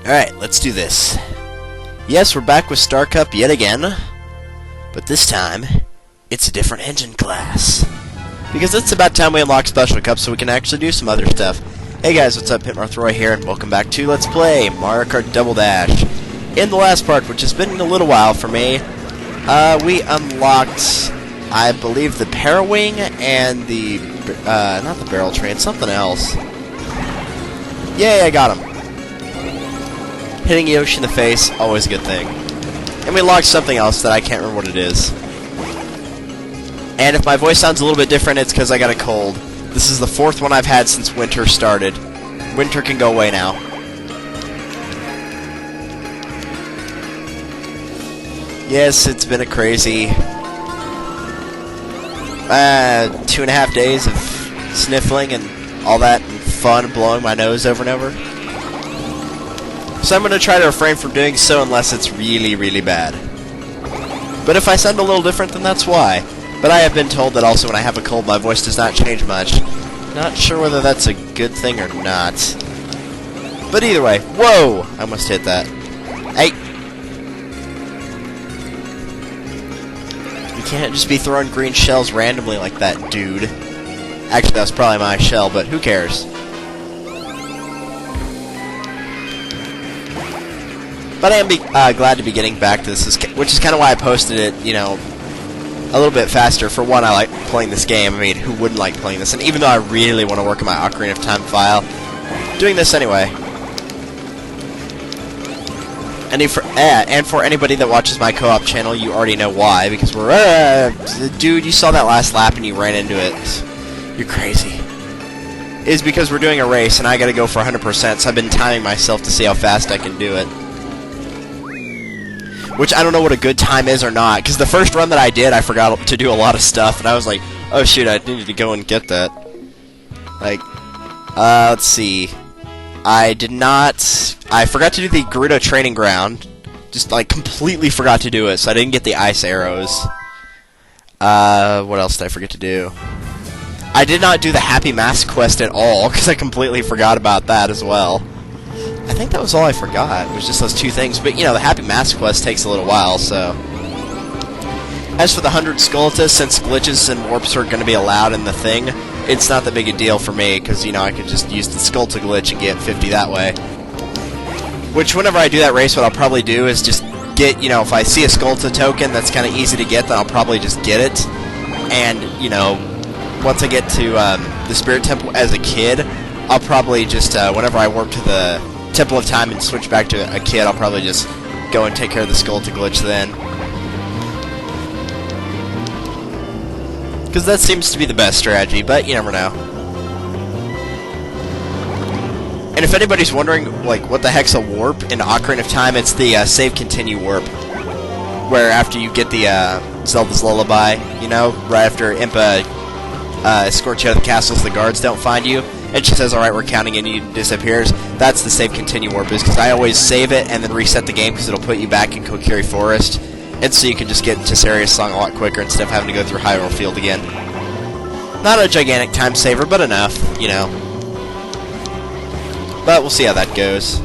Alright, let's do this. Yes, we're back with Star Cup yet again, but this time, it's a different engine class. Because it's about time we unlock Special Cup so we can actually do some other stuff. Hey guys, what's up? Hitmarthroy here, and welcome back to Let's Play Mario Kart Double Dash. In the last part, which has been a little while for me, we unlocked, I believe, the Parawing and the, not the barrel train, something else. Yay, I got him. Hitting Yoshi in the face, always a good thing. And we unlocked something else that I can't remember what it is. And if my voice sounds a little bit different, it's because I got a cold. This is the 4th one I've had since winter started. Winter can go away now. Yes, it's been a crazy 2.5 days of sniffling and all that and fun blowing my nose over and over. So I'm going to try to refrain from doing so unless it's really, really bad. But if I sound a little different, then that's why. But I have been told that also when I have a cold, my voice does not change much. Not sure whether that's a good thing or not. But either way, whoa! I almost hit that. Hey! You can't just be throwing green shells randomly like that, dude. Actually, that was probably my shell, but who cares? But I am glad to be getting back to this, which is kind of why I posted it, you know, a little bit faster. For one, I like playing this game. I mean, who wouldn't like playing this? And even though I really want to work on my Ocarina of Time file, doing this anyway. And for anybody that watches my co-op channel, you already know why, because we're, dude, you saw that last lap and you ran into it. You're crazy. Is because we're doing a race and I gotta go for 100%, so I've been timing myself to see how fast I can do it. Which I don't know what a good time is or not, because the first run that I did, I forgot to do a lot of stuff, and I was like, oh shoot, I needed to go and get that. Like, let's see. I forgot to do the Gerudo Training Ground. Just, like, completely forgot to do it, so I didn't get the ice arrows. What else did I forget to do? I did not do the Happy Mask quest at all, because I completely forgot about that as well. I think that was all I forgot. It was just those 2 things. But, you know, the Happy Mask quest takes a little while, so. As for the 100 Skulltulas, since glitches and warps are going to be allowed in the thing, it's not that big a deal for me, because, you know, I could just use the Skulltula glitch and get 50 that way. Which, whenever I do that race, what I'll probably do is just get, you know, if I see a Skulltula token that's kind of easy to get, then I'll probably just get it. And, you know, once I get to the Spirit Temple as a kid, I'll probably just, whenever I warp to the Temple of Time and switch back to a kid, I'll probably just go and take care of the Skulltula glitch then. Because that seems to be the best strategy, but you never know. And if anybody's wondering, like, what the heck's a warp in Ocarina of Time, it's the Save Continue warp. Where after you get the Zelda's Lullaby, you know, right after Impa escorts you out of the castle so the guards don't find you, and she says, alright, we're counting, and he disappears. That's the Save Continue warp, is because I always save it and then reset the game because it'll put you back in Kokiri Forest. And so you can just get into Saria's Song a lot quicker instead of having to go through Hyrule Field again. Not a gigantic time saver, but enough, you know. But we'll see how that goes.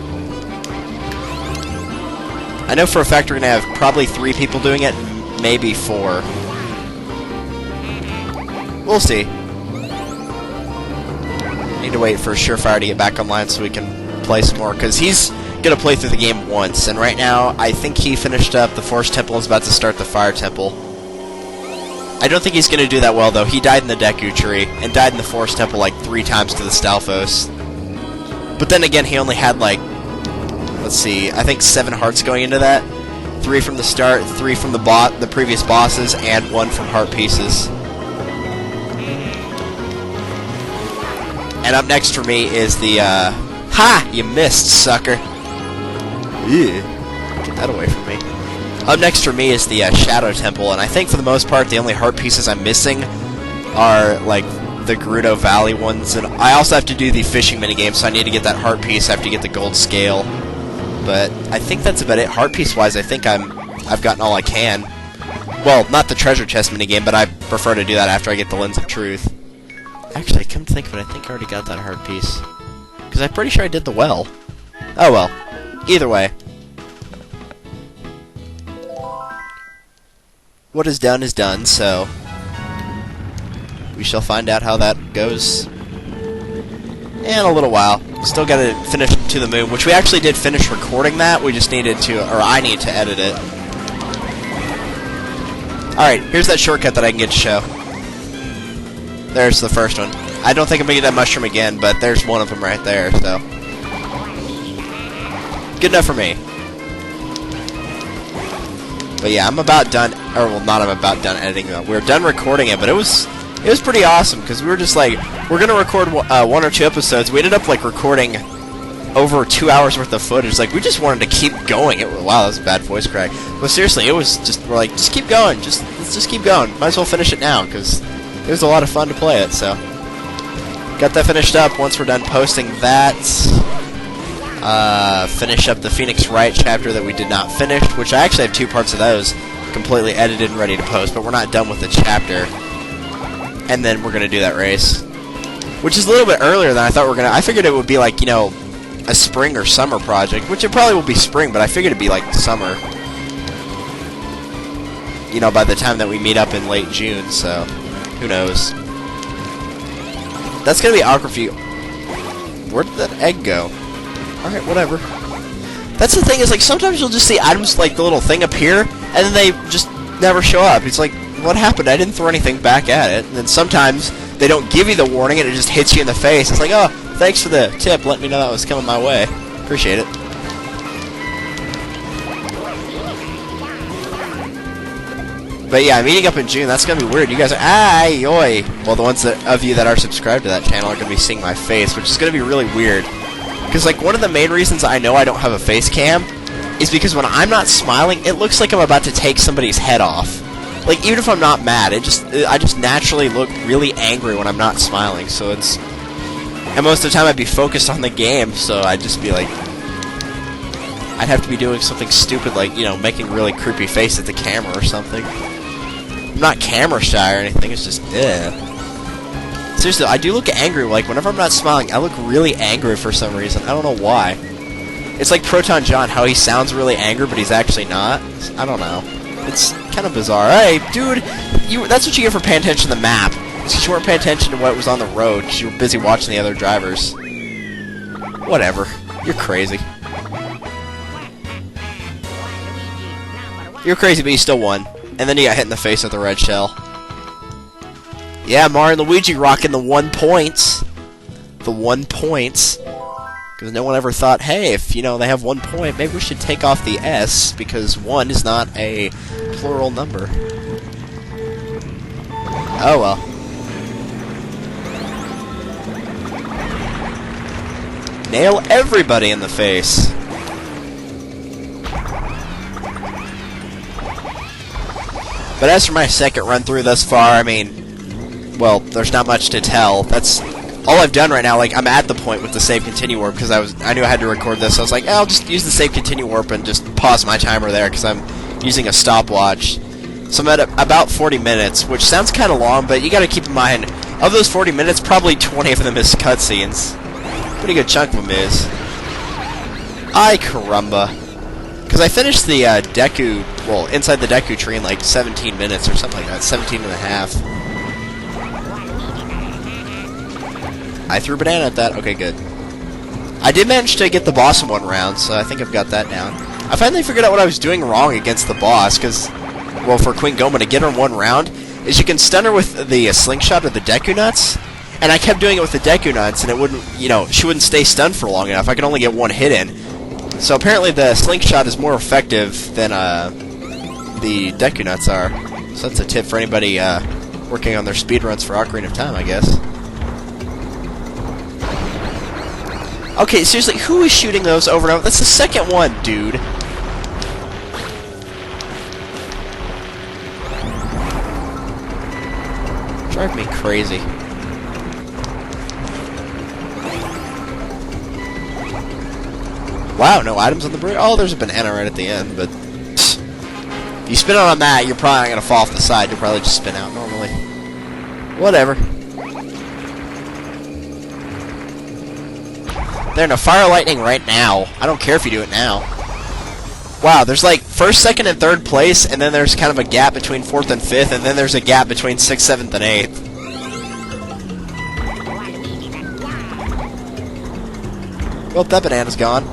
I know for a fact we're going to have probably 3 people doing it, maybe 4. We'll see. Need to wait for Surefire to get back online so we can play some more, because he's gonna play through the game once, and right now I think he finished up the Forest Temple and is about to start the Fire Temple. I don't think he's gonna do that well though. He died in the Deku Tree and died in the Forest Temple like 3 times to the Stalfos. But then again, he only had like, let's see, I think 7 hearts going into that. 3 from the start, 3 from the previous bosses, and 1 from heart pieces. And up next for me is the, ha! You missed, sucker. Ew. Get that away from me. Up next for me is the Shadow Temple, and I think for the most part the only heart pieces I'm missing are, like, the Gerudo Valley ones, and I also have to do the fishing minigame, so I need to get that heart piece after you get the gold scale. But I think that's about it. Heart piece-wise, I think I've gotten all I can. Well, not the treasure chest minigame, but I prefer to do that after I get the Lens of Truth. Actually, come to think of it, I think I already got that heart piece. Because I'm pretty sure I did the well. Oh well. Either way. What is done, so... we shall find out how that goes in a little while. Still gotta finish To the Moon, which we actually did finish recording that. We just needed to, or I need to edit it. Alright, here's that shortcut that I can get to show. There's the first one. I don't think I'm gonna get that mushroom again, but there's one of them right there, so. Good enough for me. But yeah, I'm about done, or well, not I'm about done editing it. We're done recording it, but it was pretty awesome, because we were just like, we're gonna record 1 or 2 episodes. We ended up like recording over 2 hours worth of footage. Like, we just wanted to keep going. Wow, that was a bad voice crack. But seriously, it was just, we're like, just keep going. Let's just keep going. Might as well finish it now, because it was a lot of fun to play it, so. Got that finished up. Once we're done posting that, finish up the Phoenix Wright chapter that we did not finish, which I actually have 2 parts of those completely edited and ready to post, but we're not done with the chapter. And then we're gonna do that race, which is a little bit earlier than I thought we were gonna. I figured it would be like, you know, a spring or summer project, which it probably will be spring, but I figured it'd be like summer. You know, by the time that we meet up in late June, so who knows? That's gonna be awkward for you. Where did that egg go? Alright, whatever. That's the thing, is like sometimes you'll just see items like the little thing appear, and then they just never show up. It's like, what happened? I didn't throw anything back at it. And then sometimes they don't give you the warning and it just hits you in the face. It's like, oh, thanks for the tip. Let me know that was coming my way. Appreciate it. But yeah, meeting up in June, that's going to be weird. You guys are, oi. Well, the ones of you that are subscribed to that channel are going to be seeing my face, which is going to be really weird. Because, like, one of the main reasons I know I don't have a face cam is because when I'm not smiling, it looks like I'm about to take somebody's head off. Like, even if I'm not mad, I just naturally look really angry when I'm not smiling, so it's... And most of the time I'd be focused on the game, so I'd just be like... I'd have to be doing something stupid like, you know, making a really creepy face at the camera or something. I'm not camera shy or anything, it's just, Seriously, I do look angry, like, whenever I'm not smiling, I look really angry for some reason. I don't know why. It's like Proton John, how he sounds really angry, but he's actually not. I don't know. It's kind of bizarre. Hey, dude, that's what you get for paying attention to the map. It's because you weren't paying attention to what was on the road, because you were busy watching the other drivers. Whatever. You're crazy. You're crazy, but you still won. And then you got hit in the face with a red shell. Yeah, Mario and Luigi rocking the 1 points. The 1 points. Because no one ever thought, hey, if, you know, they have 1 point, maybe we should take off the S, because 1 is not a plural number. Oh, well. Nail everybody in the face. But as for my second run through thus far, I mean, well, there's not much to tell. That's all I've done right now. Like, I'm at the point with the save continue warp because I knew I had to record this. So I was like, I'll just use the save continue warp and just pause my timer there because I'm using a stopwatch. So I'm at about 40 minutes, which sounds kind of long, but you got to keep in mind, of those 40 minutes, probably 20 of them is cutscenes. Pretty good chunk of them is. Ay caramba. Because I finished the Deku, well, inside the Deku tree in like 17 minutes or something like that, 17 and a half. I threw a banana at that. Okay, good. I did manage to get the boss in 1 round, so I think I've got that down. I finally figured out what I was doing wrong against the boss, because, well, for Queen Goma to get her in 1 round, is you can stun her with the slingshot or the Deku Nuts, and I kept doing it with the Deku Nuts, and it wouldn't, you know, she wouldn't stay stunned for long enough. I could only get 1 hit in. So apparently the slingshot is more effective than the Deku Nuts are. So that's a tip for anybody working on their speedruns for Ocarina of Time, I guess. Okay, seriously, who is shooting those over and over? That's the second one, dude. Drive me crazy. Wow, no items on the bridge. Oh, there's a banana right at the end, but if you spin out on that, you're probably not going to fall off the side. You'll probably just spin out normally. Whatever. There, no, fire lightning right now. I don't care if you do it now. Wow, there's like first, second, and third place, and then there's kind of a gap between fourth and fifth, and then there's a gap between sixth, seventh, and eighth. Well, that banana's gone.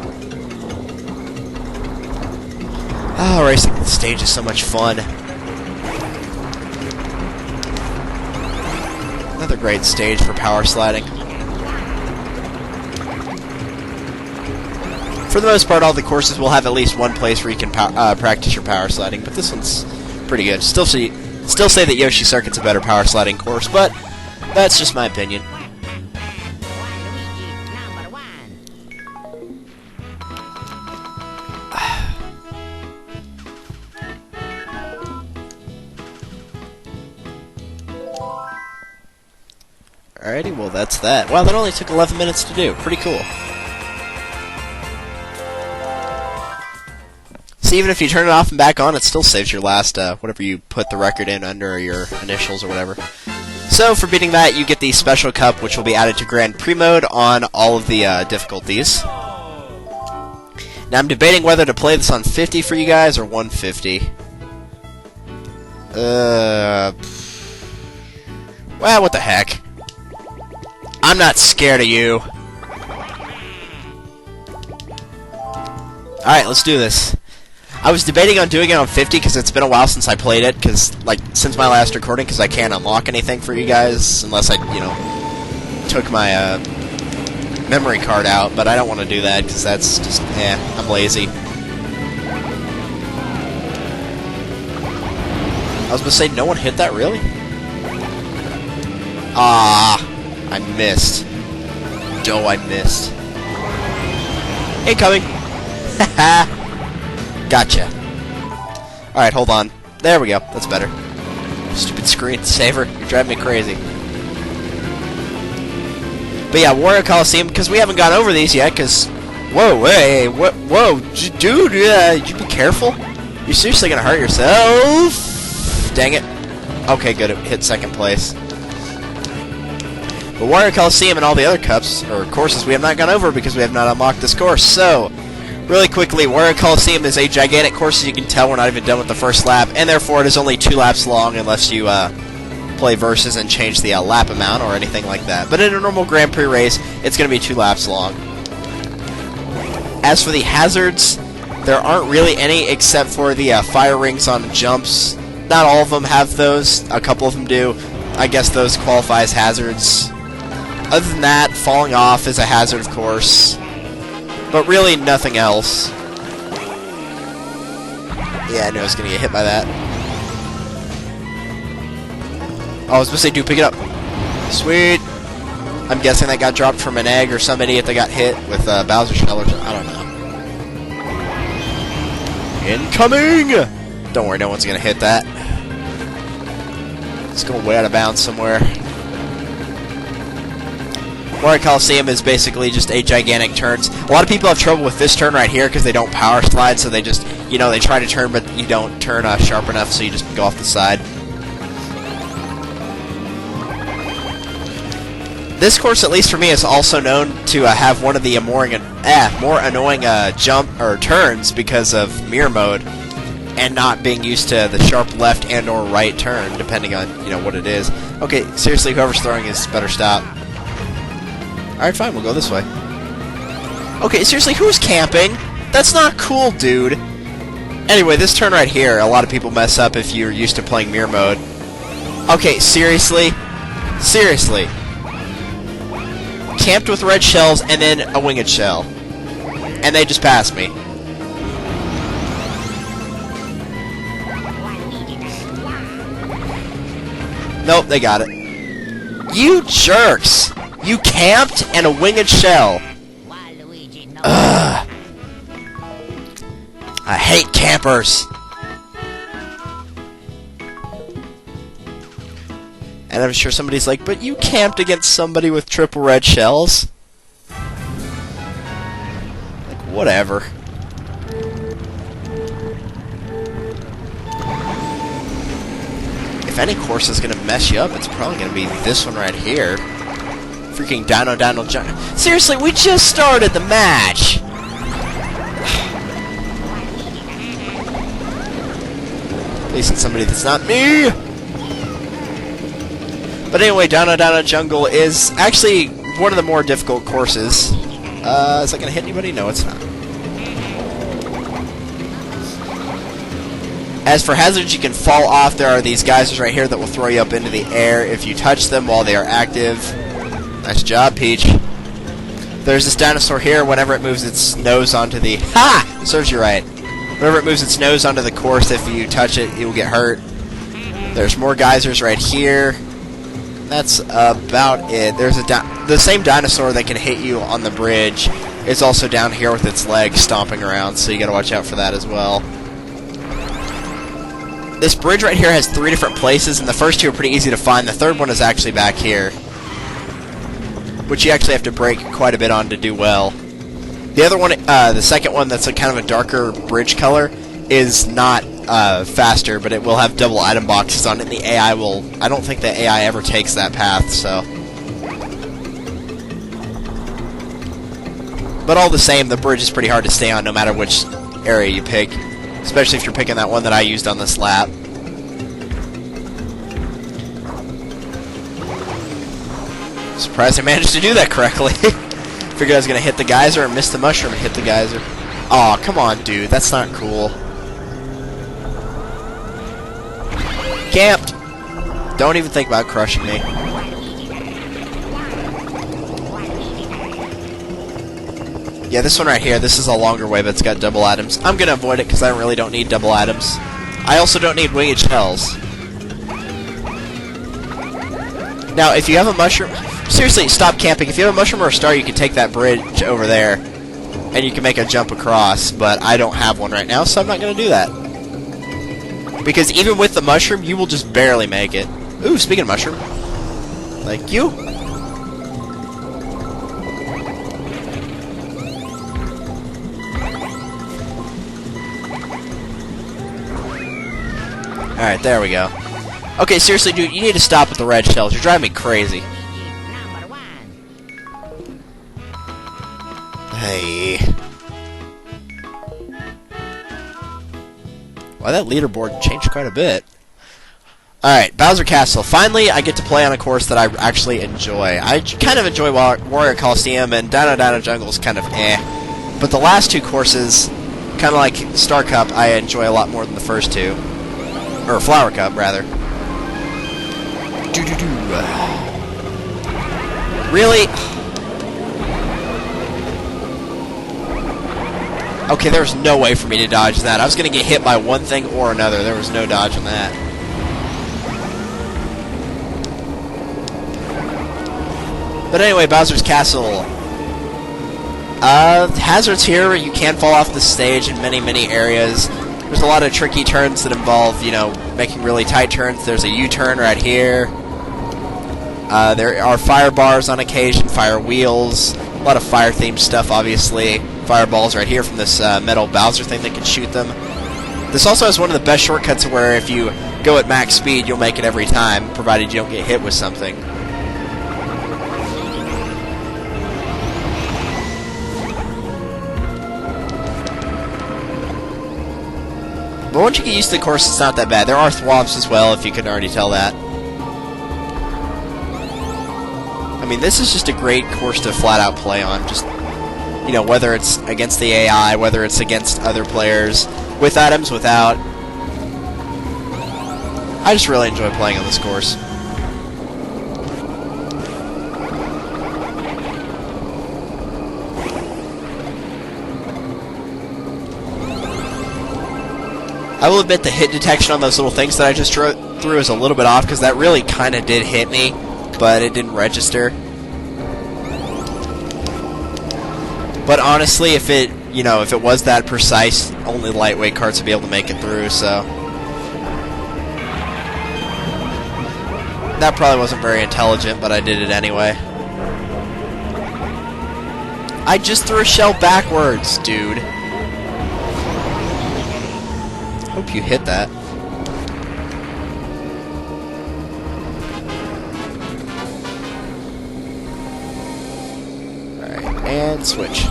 Oh, racing the stage is so much fun. Another great stage for power sliding. For the most part, all the courses will have at least one place where you can practice your power sliding, but this one's pretty good. Still say that Yoshi Circuit's a better power sliding course, but that's just my opinion. Alrighty, well that's that. Wow, that only took 11 minutes to do. Pretty cool. So even if you turn it off and back on, it still saves your last, whatever you put the record in under your initials or whatever. So for beating that, you get the special cup, which will be added to Grand Prix mode on all of the difficulties. Now I'm debating whether to play this on 50 for you guys or 150. Well, what the heck. I'm not scared of you. Alright, let's do this. I was debating on doing it on 50 because it's been a while since I played it, since my last recording, because I can't unlock anything for you guys unless I, took my memory card out, but I don't want to do that because that's just, I'm lazy. I was going to say, no one hit that, really? Ah. I missed. I missed. Incoming! Haha! Gotcha. Alright, hold on. There we go. That's better. Stupid screensaver. You're driving me crazy. But yeah, Wario Colosseum, because we haven't gone over these yet, because... Whoa, hey, what? Whoa, dude, you be careful? You're seriously gonna hurt yourself? Dang it. Okay, good. It hit second place. But Wario Colosseum and all the other cups, or courses, we have not gone over because we have not unlocked this course. So, really quickly, Wario Colosseum is a gigantic course, as you can tell we're not even done with the first lap, and therefore it is only 2 laps long unless you play versus and change the lap amount or anything like that. But in a normal Grand Prix race, it's going to be 2 laps long. As for the hazards, there aren't really any except for the fire rings on jumps. Not all of them have those, a couple of them do. I guess those qualify as hazards. Other than that, falling off is a hazard, of course. But really, nothing else. Yeah, I knew I was going to get hit by that. Oh, I was supposed to say, dude, pick it up. Sweet. I'm guessing that got dropped from an egg or some idiot that got hit with Bowser Shell or something. I don't know. Incoming! Don't worry, no one's going to hit that. It's going way out of bounds somewhere. Wario Colosseum is basically just a gigantic turns. A lot of people have trouble with this turn right here because they don't power slide, so they just, they try to turn, but you don't turn sharp enough, so you just go off the side. This course, at least for me, is also known to have one of the more annoying jump or turns because of mirror mode and not being used to the sharp left and or right turn, depending on what it is. Okay, seriously, whoever's throwing this better stop. Alright, fine, we'll go this way. Okay, seriously, who's camping? That's not cool, dude. Anyway, this turn right here, a lot of people mess up if you're used to playing mirror mode. Okay, seriously? Seriously. Camped with red shells and then a winged shell. And they just passed me. Nope, they got it. You jerks! You camped and a winged shell. Ugh. I hate campers. And I'm sure somebody's like, but you camped against somebody with triple red shells? Like, whatever. If any course is going to mess you up, it's probably going to be this one right here. Freaking Dino jump. Seriously, we just started the match! Facing somebody that's not me! But anyway, Dino Jungle is actually one of the more difficult courses. Is that gonna hit anybody? No, it's not. As for hazards, you can fall off. There are these geysers right here that will throw you up into the air if you touch them while they are active. Nice job, Peach. There's this dinosaur here. Whenever it moves its nose onto the... Ha! Serves you right. Whenever it moves its nose onto the course, if you touch it, it will get hurt. There's more geysers right here. That's about it. There's the same dinosaur that can hit you on the bridge is also down here with its legs stomping around, so you gotta watch out for that as well. This bridge right here has 3 different places, and the first 2 are pretty easy to find. The third one is actually back here, which you actually have to brake quite a bit on to do well. The other one, the second one that's a kind of a darker bridge color, is not faster, but it will have double item boxes on it, and the AI will... I don't think the AI ever takes that path, so... But all the same, the bridge is pretty hard to stay on no matter which area you pick. Especially if you're picking that one that I used on this lap. Surprised I managed to do that correctly. Figured I was going to hit the geyser and miss the mushroom and hit the geyser. Aw, come on, dude. That's not cool. Camped! Don't even think about crushing me. Yeah, this one right here, this is a longer way, but it's got double items. I'm going to avoid it because I really don't need double items. I also don't need winged shells. Now, if you have a mushroom... Seriously, stop camping. If you have a mushroom or a star, you can take that bridge over there, and you can make a jump across, but I don't have one right now, so I'm not going to do that. Because even with the mushroom, you will just barely make it. Ooh, speaking of mushroom. Thank you. Alright, there we go. Okay, seriously, dude, you need to stop with the red shells. You're driving me crazy. Hey. Wow, that leaderboard changed quite a bit. Alright, Bowser Castle. Finally, I get to play on a course that I actually enjoy. I kind of enjoy Wario Colosseum, and Dino Jungle is kind of eh. But the last 2 courses, kind of like Star Cup, I enjoy a lot more than the first 2. Or Flower Cup, rather. Really? Okay, there's no way for me to dodge that. I was going to get hit by one thing or another. There was no dodging that. But anyway, Bowser's Castle. Hazards here. You can fall off the stage in many, many areas. There's a lot of tricky turns that involve, you know, making really tight turns. There's a U-turn right here. There are fire bars on occasion, fire wheels, a lot of fire-themed stuff, obviously. Fireballs right here from this metal Bowser thing that can shoot them. This also has one of the best shortcuts where if you go at max speed, you'll make it every time, provided you don't get hit with something. But once you get used to the course, it's not that bad. There are thwomps as well, if you couldn't already tell that. I mean, this is just a great course to flat-out play on. Just, you know, whether it's against the AI, whether it's against other players, with items, without. I just really enjoy playing on this course. I will admit the hit detection on those little things that I just threw is a little bit off, because that really kind of did hit me, but it didn't register. But honestly, if it was that precise, only lightweight carts would be able to make it through, so... That probably wasn't very intelligent, but I did it anyway. I just threw a shell backwards, dude. Hope you hit that. And switch.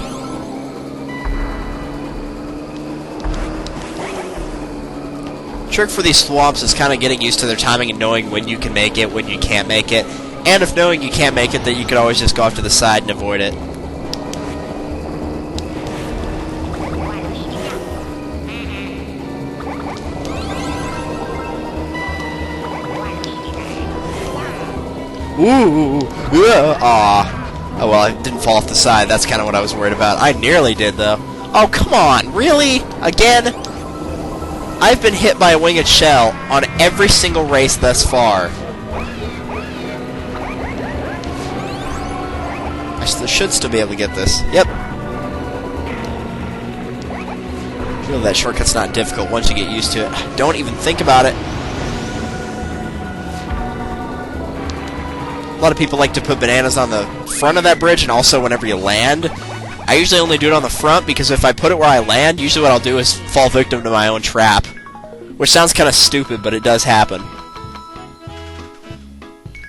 Trick for these swamps is kind of getting used to their timing and knowing when you can make it, when you can't make it. And if knowing you can't make it, then you could always just go off to the side and avoid it. Ooh, aw. Oh well, I didn't fall off the side. That's kind of what I was worried about. I nearly did, though. Oh, come on. Really? Again? I've been hit by a winged shell on every single race thus far. I should still be able to get this. Yep. Really, that shortcut's not difficult once you get used to it. Don't even think about it. A lot of people like to put bananas on the front of that bridge and also whenever you land. I usually only do it on the front because if I put it where I land, usually what I'll do is fall victim to my own trap. Which sounds kind of stupid, but it does happen.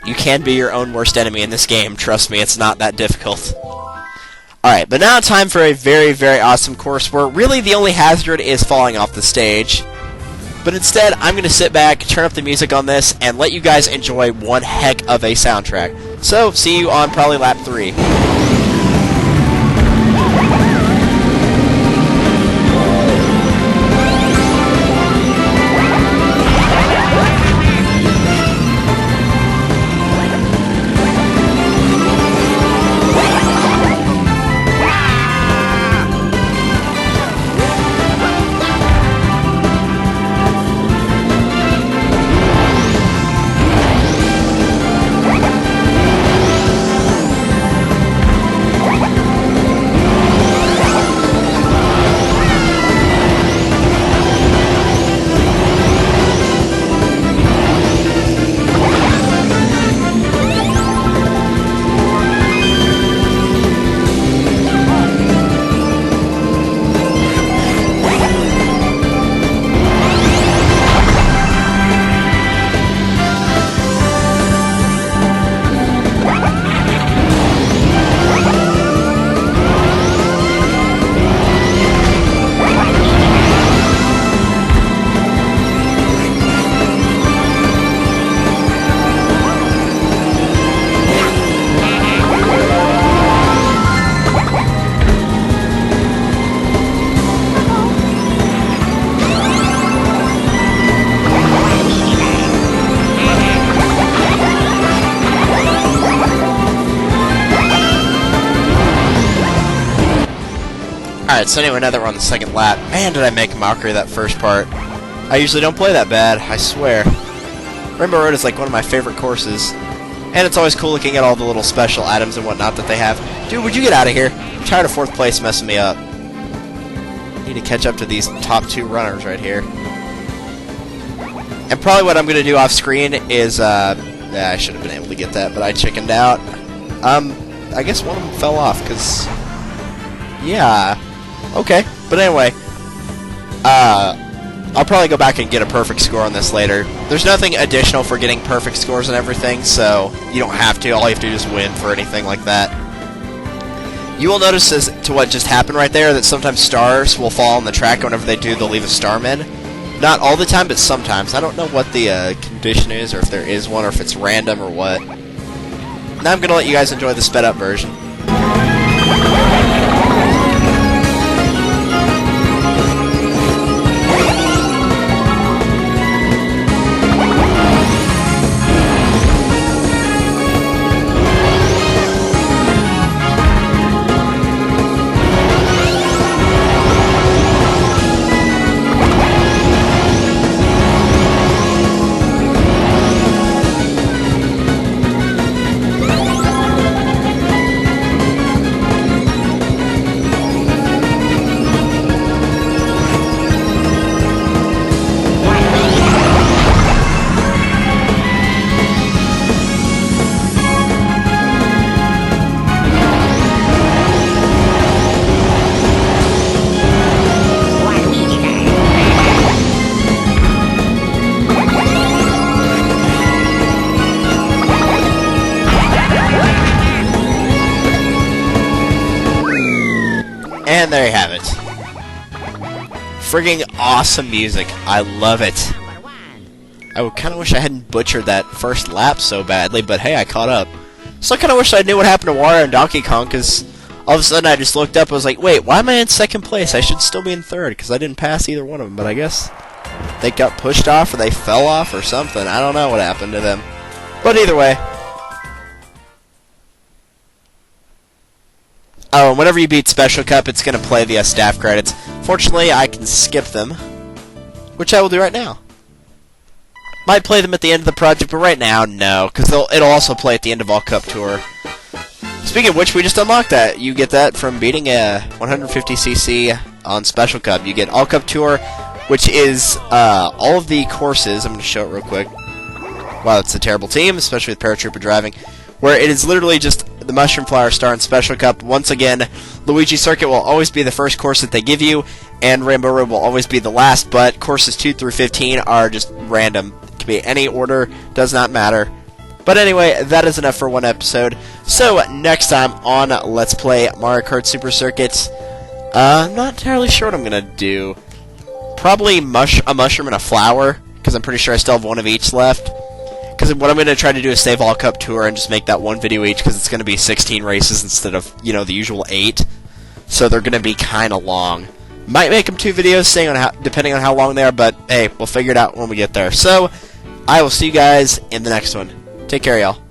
You can be your own worst enemy in this game. Trust me, it's not that difficult. Alright, but now time for a very, very awesome course where really the only hazard is falling off the stage. But instead, I'm going to sit back, turn up the music on this, and let you guys enjoy one heck of a soundtrack. So, see you on probably lap 3. Alright, so anyway, now that we're on the second lap, man, did I make a mockery of that first part. I usually don't play that bad, I swear. Rainbow Road is like one of my favorite courses, and it's always cool looking at all the little special items and whatnot that they have. Dude, would you get out of here? I'm tired of 4th place messing me up. I need to catch up to these top 2 runners right here. And probably what I'm going to do off screen is, I should have been able to get that, but I chickened out. I guess one of them fell off, because, yeah. Okay, but anyway, I'll probably go back and get a perfect score on this later. There's nothing additional for getting perfect scores and everything, so you don't have to. All you have to do is win for anything like that. You will notice as to what just happened right there that sometimes stars will fall on the track, and whenever they do, they'll leave a starman. Not all the time, but sometimes. I don't know what the condition is, or if there is one, or if it's random, or what. Now I'm going to let you guys enjoy the sped-up version. there you have it. Frigging awesome music. I love it. I kind of wish I hadn't butchered that first lap so badly, but hey, I caught up. So I kind of wish I knew what happened to Wario and Donkey Kong, because all of a sudden I just looked up and was like, wait, why am I in second place? I should still be in third, because I didn't pass either one of them, but I guess they got pushed off or they fell off or something. I don't know what happened to them. But either way. Oh, and whenever you beat Special Cup, it's going to play the staff credits. Fortunately, I can skip them, which I will do right now. Might play them at the end of the project, but right now, no, because it'll also play at the end of All Cup Tour. Speaking of which, we just unlocked that. You get that from beating a 150cc on Special Cup. You get All Cup Tour, which is all of the courses. I'm going to show it real quick. Wow, it's a terrible team, especially with Paratrooper driving, where it is literally just the Mushroom Flower Star and Special Cup. Once again, Luigi Circuit will always be the first course that they give you, and Rainbow Road will always be the last, but courses 2 through 15 are just random. It can be any order, does not matter. But anyway, that is enough for one episode. So, next time on Let's Play Mario Kart Super Circuit, I'm not entirely sure what I'm going to do. Probably a mushroom and a flower, because I'm pretty sure I still have one of each left. Because what I'm going to try to do is save All Cup Tour and just make that one video each, because it's going to be 16 races instead of, you know, the usual 8. So they're going to be kind of long. Might make them 2 videos, depending on how long they are, but hey, we'll figure it out when we get there. So, I will see you guys in the next one. Take care, y'all.